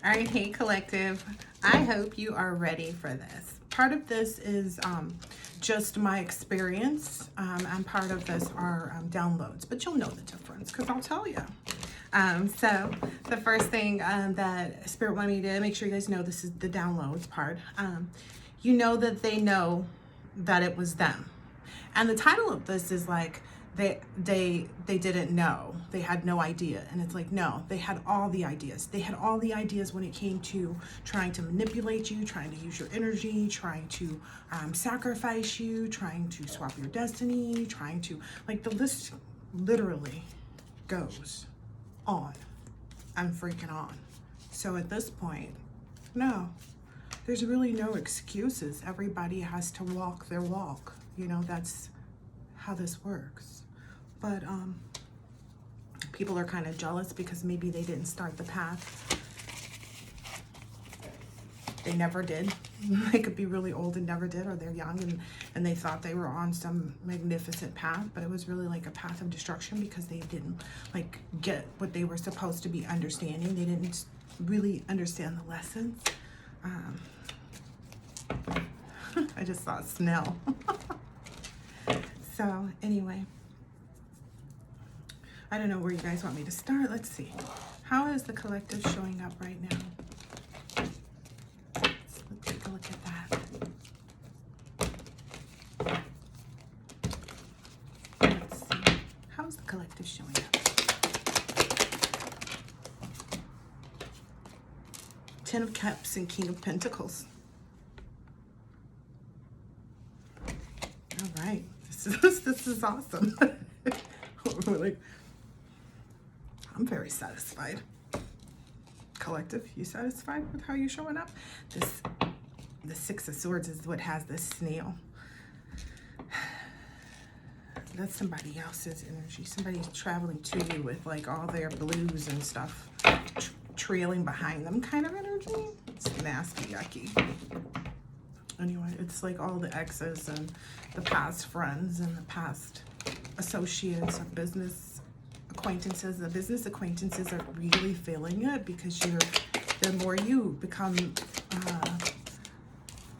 All right, hey collective. I hope you are ready for this. Part of this is just my experience, and part of this are downloads, but you'll know the difference because I'll tell you. So the first thing that Spirit wanted me to make sure you guys know, this is the downloads part. You know that they know that it was them. And the title of this is like, they didn't know, they had no idea. And it's like, no, they had all the ideas. They had all the ideas when it came to trying to manipulate you, trying to use your energy, trying to sacrifice you, trying to swap your destiny, trying to, like, the list literally goes on and freaking on. So at this point, no, there's really no excuses. Everybody has to walk their walk. You know, that's how this works. But people are kind of jealous because maybe they didn't start the path. They never did. They could be really old and never did, or they're young and they thought they were on some magnificent path, but it was really like a path of destruction because they didn't like get what they were supposed to be understanding. They didn't really understand the lessons. I just saw Snell. So anyway, I don't know where you guys want me to start. Let's see. How is the collective showing up right now? Let's take a look at that. Let's see. How's the collective showing up? 10 of Cups and King of Pentacles. All right. This is awesome. Like, I'm very satisfied. Collective, you satisfied with how you're showing up? The Six of Swords is what has this snail. That's somebody else's energy. Somebody's traveling to you with like all their blues and stuff trailing behind them kind of energy. It's nasty, yucky. Anyway, it's like all the exes and the past friends and the past associates or business acquaintances. The business acquaintances are really feeling it because the more you become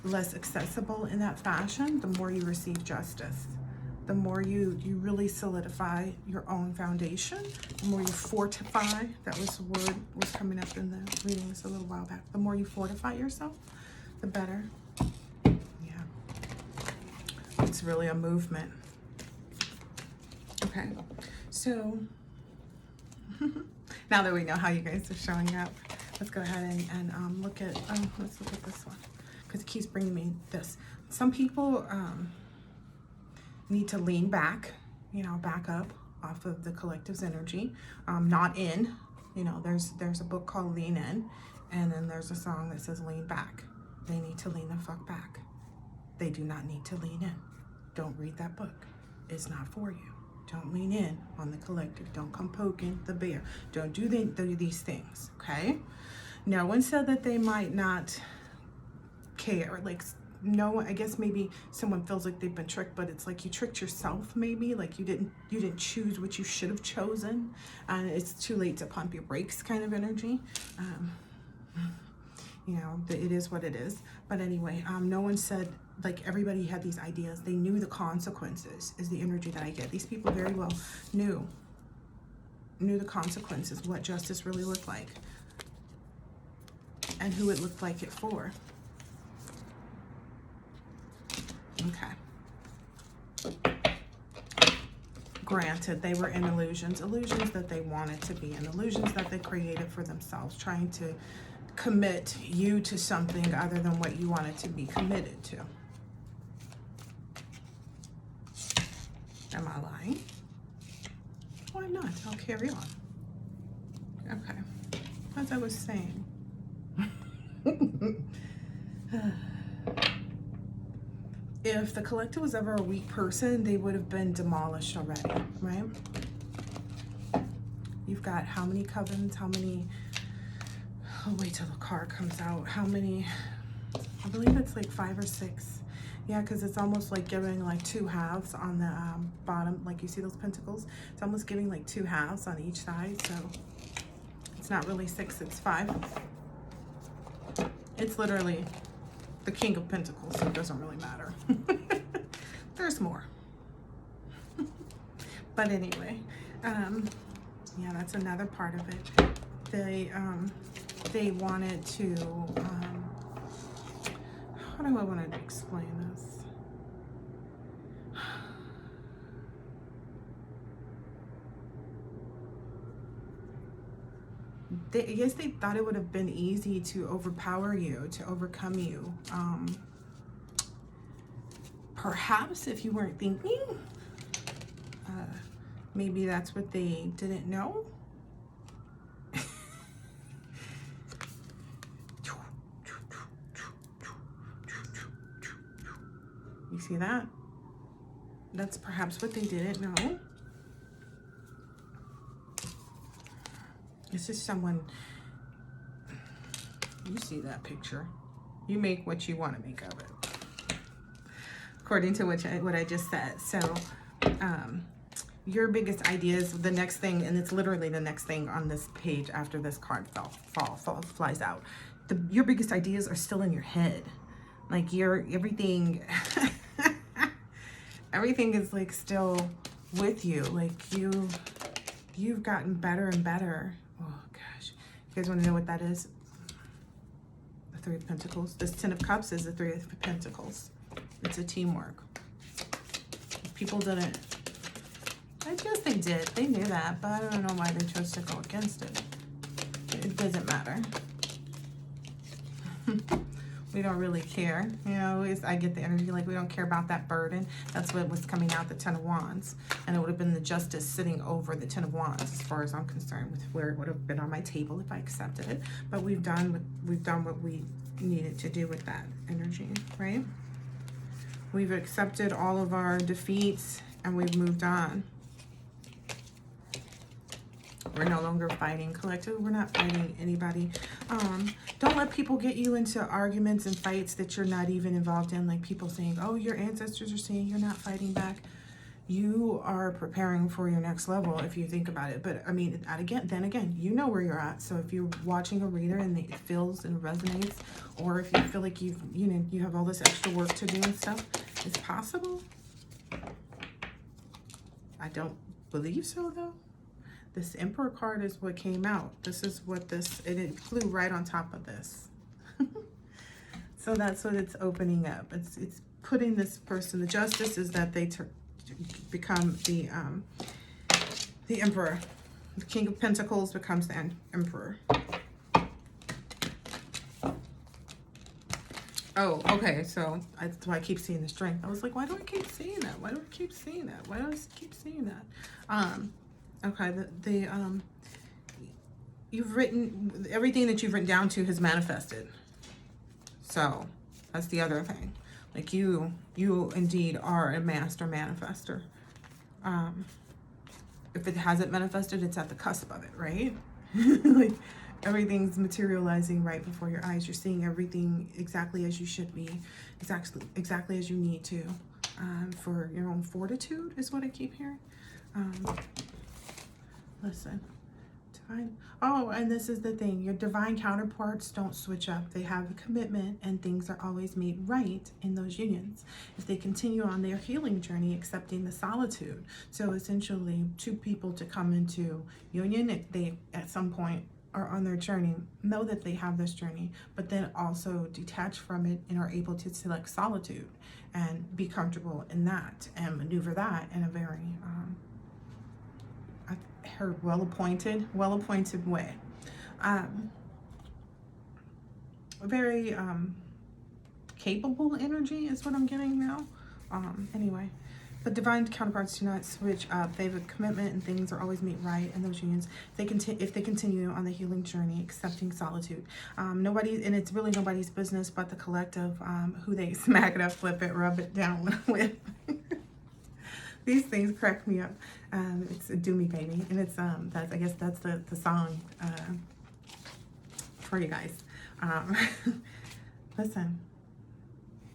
less accessible in that fashion, the more you receive justice. The more you really solidify your own foundation, the more you fortify, that was the word was coming up in the readings a little while back. The more you fortify yourself, the better. Yeah. It's really a movement. Okay, so now that we know how you guys are showing up, let's go ahead and look at, let's look at this one, because it keeps bringing me this. Some people need to lean back, you know, back up off of the collective's energy, not in, you know, there's a book called Lean In, and then there's a song that says lean back. They need to lean the fuck back. They do not need to lean in. Don't read that book. It's not for you. Don't lean in on the collective. Don't come poking the bear. Don't do these things, okay? No one said that they might not care. Like, no, I guess maybe someone feels like they've been tricked, but it's like you tricked yourself maybe. Like you didn't choose what you should have chosen, and it's too late to pump your brakes kind of energy. You know, it is what it is. But anyway, no one said, like, everybody had these ideas. They knew the consequences is the energy that I get. These people very well knew the consequences, what justice really looked like, and who it looked like it for. Okay. Granted, they were in illusions that they wanted to be in, illusions that they created for themselves, trying to commit you to something other than what you wanted to be committed to. Am I lying? Why not? I'll carry on. Okay. As I was saying. If the collective was ever a weak person, they would have been demolished already, right? You've got how many covens, how many, oh, wait till the card comes out. How many, I believe it's like 5 or 6. Yeah, because it's almost like giving like 2 halves on the bottom. Like you see those pentacles? It's almost giving like 2 halves on each side. So it's not really 6, it's 5. It's literally the King of Pentacles, so it doesn't really matter. There's more. But anyway, yeah, that's another part of it. They wanted to, how do I want to explain this? I guess they thought it would have been easy to overpower you, to overcome you. Perhaps if you weren't thinking, maybe that's what they didn't know. You see that? That's perhaps what they didn't know. It's just someone, you see that picture. You make what you want to make of it, according to what I just said. So your biggest ideas, the next thing, and it's literally the next thing on this page after this card flies out. Your biggest ideas are still in your head. Like everything, everything is like still with you. Like you've gotten better and better. Oh gosh, you guys want to know what that is? The Three of Pentacles. This Ten of Cups is the Three of Pentacles. It's a teamwork. People didn't, I guess they did. They knew that, but I don't know why they chose to go against it. It doesn't matter. We don't really care. You know, I get the energy like we don't care about that burden. That's what was coming out, the Ten of Wands. And it would have been the Justice sitting over the Ten of Wands as far as I'm concerned, with where it would have been on my table if I accepted it. But we've done what we needed to do with that energy, right? We've accepted all of our defeats and we've moved on. We're no longer fighting. Collective, we're not fighting anybody. Don't let people get you into arguments and fights that you're not even involved in. Like people saying, oh, your ancestors are saying you're not fighting back. You are preparing for your next level if you think about it. But I mean, then again, you know where you're at. So if you're watching a reader and it feels and resonates, or if you feel like you have all this extra work to do and stuff, it's possible. I don't believe so though. This Emperor card is what came out. This is what it flew right on top of this. So that's what it's opening up. It's putting this person, the Justice is that they become the Emperor. The King of Pentacles becomes the Emperor. Oh, okay, so that's why I keep seeing the Strength. I was like, why do I keep seeing that? Why do I keep seeing that? Why do I keep seeing that? Okay, you've written, everything that you've written down to has manifested. So that's the other thing. Like you indeed are a master manifester. If it hasn't manifested, it's at the cusp of it, right? Like everything's materializing right before your eyes. You're seeing everything exactly as you should be, exactly as you need to, for your own fortitude is what I keep hearing. Listen, divine. Oh, and this is the thing. Your divine counterparts don't switch up. They have a commitment and things are always made right in those unions. If they continue on their healing journey, accepting the solitude. So essentially, two people to come into union, if they at some point are on their journey, know that they have this journey, but then also detach from it and are able to select solitude and be comfortable in that and maneuver that in a very her well-appointed way. Very capable energy is what I'm getting now. Anyway, but divine counterparts do not switch up. They have a commitment and things are always made right in those unions. If they continue on the healing journey, accepting solitude. Nobody, and it's really nobody's business but the collective, who they smack it up, flip it, rub it down with. These things crack me up. It's a Do Me Baby, and it's I guess that's the song for you guys. Listen,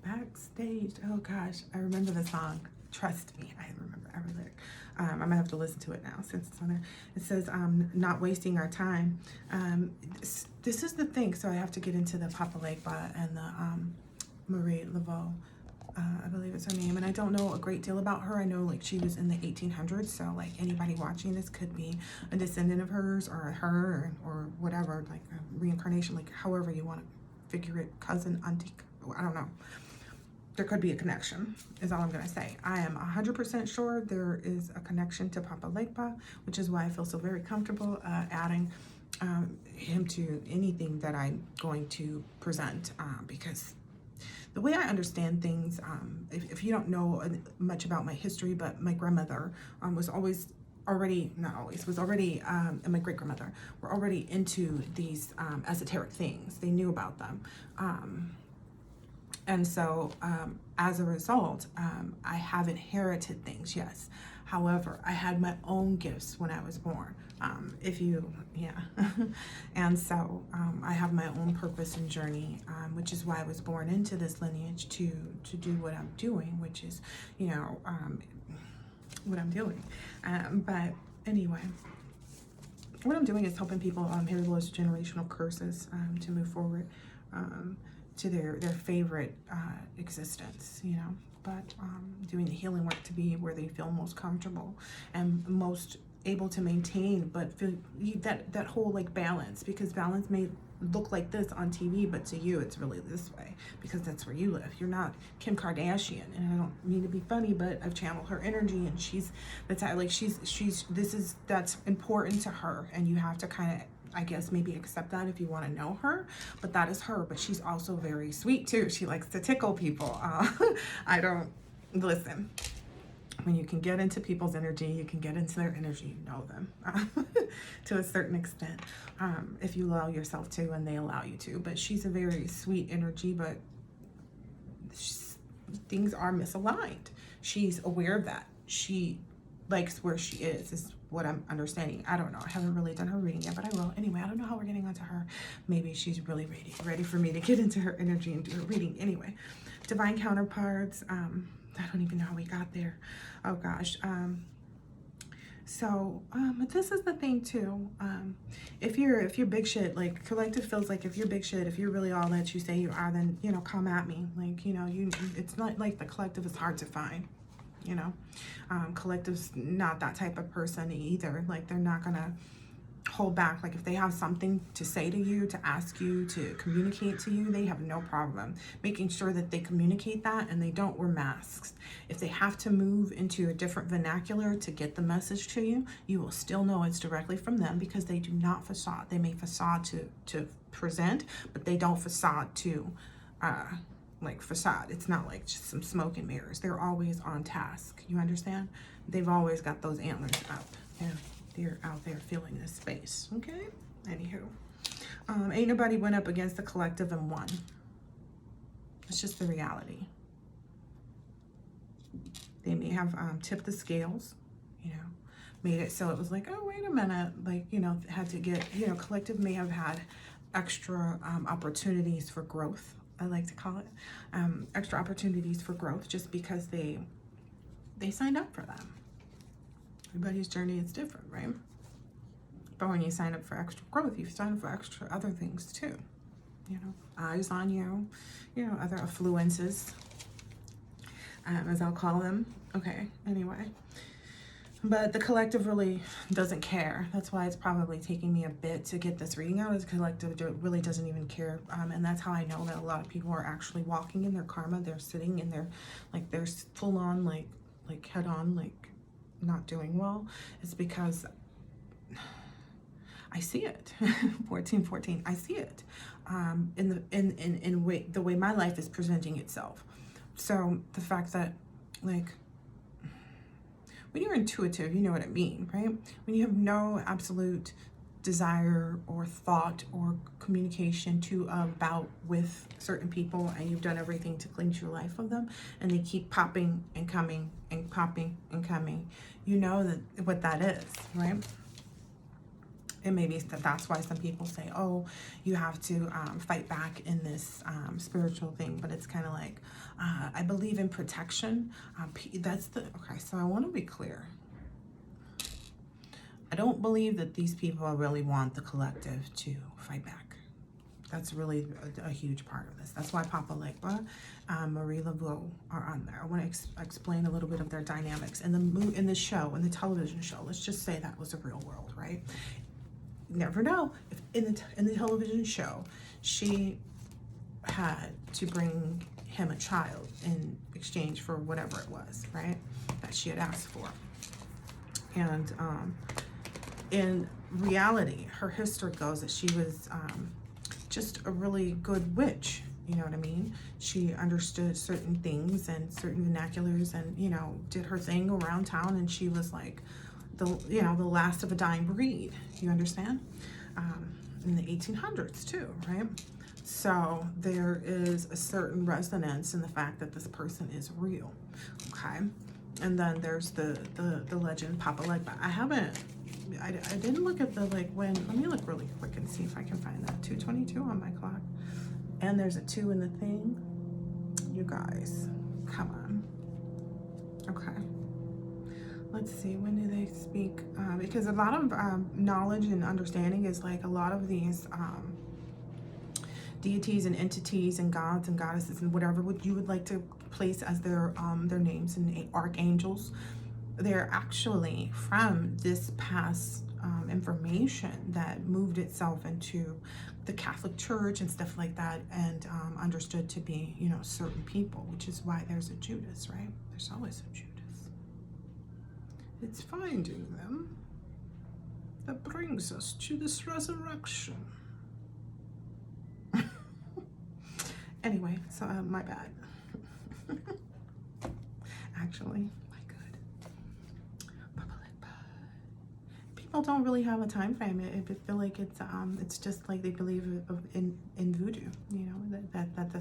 backstage. Oh gosh, I remember the song. Trust me, I remember every lyric. I'm gonna have to listen to it now since it's on there. It says, not wasting our time. This is the thing. So I have to get into the Papa Legba and the Marie Laveau. I believe it's her name, and I don't know a great deal about her. I know like she was in the 1800s, so like anybody watching this could be a descendant of hers or her or whatever, like a reincarnation, like however you want to figure it, cousin, auntie, I don't know. There could be a connection, is all I'm going to say. I am 100% sure there is a connection to Papa Legba, which is why I feel so very comfortable adding him to anything that I'm going to present, because the way I understand things, if you don't know much about my history, but my grandmother was always already, not always, was already, and my great-grandmother were already into these esoteric things. They knew about them. And so as a result, I have inherited things, yes. However, I had my own gifts when I was born. And so I have my own purpose and journey, which is why I was born into this lineage to do what I'm doing, which is, what I'm doing. But anyway, what I'm doing is helping people hear those generational curses to move forward to their favorite existence, but doing the healing work to be where they feel most comfortable and most able to maintain, but feel that whole like balance, because balance may look like this on TV, but to you it's really this way because that's where you live. You're not Kim Kardashian, and I don't mean to be funny, but I've channeled her energy, and that's important to her, and you have to kind of, I guess, maybe accept that if you want to know her, but that is her. But she's also very sweet too. She likes to tickle people. Listen, when you can get into people's energy, you can get into their energy, you know them to a certain extent, if you allow yourself to and they allow you to. But she's a very sweet energy, but things are misaligned. She's aware of that. She likes where she is what I'm understanding. I don't know. I haven't really done her reading yet, but I will. Anyway, I don't know how we're getting onto her. Maybe she's really ready for me to get into her energy and do her reading. Anyway, divine counterparts. I don't even know how we got there. Oh gosh. But this is the thing too. If you're big shit, like collective feels like if you're big shit, if you're really all that you say you are, then come at me. Like it's not like the collective is hard to find. Collective's not that type of person either. Like they're not gonna hold back. Like if they have something to say to you, to ask you, to communicate to you, they have no problem making sure that they communicate that, and they don't wear masks. If they have to move into a different vernacular to get the message to you, you will still know it's directly from them, because they do not facade. They may facade to present, but they don't facade to facade. It's not like just some smoke and mirrors. They're always on task. You understand? They've always got those antlers up. Yeah, they're out there filling this space. Okay? Anywho. Ain't nobody went up against the collective and won. It's just the reality. They may have tipped the scales, made it so it was like, oh, wait a minute. Like, had to get, collective may have had extra opportunities for growth. I like to call it extra opportunities for growth, just because they signed up for them. Everybody's journey is different, right? But when you sign up for extra growth, you sign up for extra other things too. Eyes on you, other affluences, as I'll call them. Okay, anyway. But the collective really doesn't care. That's why it's probably taking me a bit to get this reading out. Is collective really doesn't even care. And that's how I know that a lot of people are actually walking in their karma. They're sitting in their, like, they're full on, like head on, like not doing well. It's because I see it. 1414. I see it. In the way my life is presenting itself. So the fact that, like, when you're intuitive, you know what I mean, right? When you have no absolute desire or thought or communication about with certain people, and you've done everything to cling to your life of them, and they keep popping and coming and popping and coming, you know what that is, right? It may be that that's why some people say, oh, you have to fight back in this spiritual thing. But it's kind of like, I believe in protection. Okay, so I want to be clear. I don't believe that these people really want the collective to fight back. That's really a huge part of this. That's why Papa Legba, Marie Veaux are on there. I want to explain a little bit of their dynamics. In the show, in the television show, let's just say that was a real world, right? You never know. If in the television show, she had to bring him a child in exchange for whatever it was, right? That she had asked for. And in reality, her history goes that she was just a really good witch. You know what I mean? She understood certain things and certain vernaculars, and you know, did her thing around town, and she was like the last of a dying breed. You understand? In the 1800s too, right? So there is a certain resonance in the fact that this person is real. Okay. And then there's the legend Papa Legba. I didn't look at the when. Let me look really quick and see if I can find that 2:22 on my clock. And there's a 2 in the thing. You guys, come on. Okay. Let's see, when do they speak? Because a lot of knowledge and understanding is like a lot of these deities and entities and gods and goddesses and whatever you would like to place as their names, and archangels. They're actually from this past information that moved itself into the Catholic Church and stuff like that, and understood to be, you know, certain people, which is why there's a Judas, right? There's always a Judas. It's finding them that brings us to this resurrection. Anyway, so my bad. Actually, my good. People don't really have a time frame. I feel like it's just like they believe in voodoo, you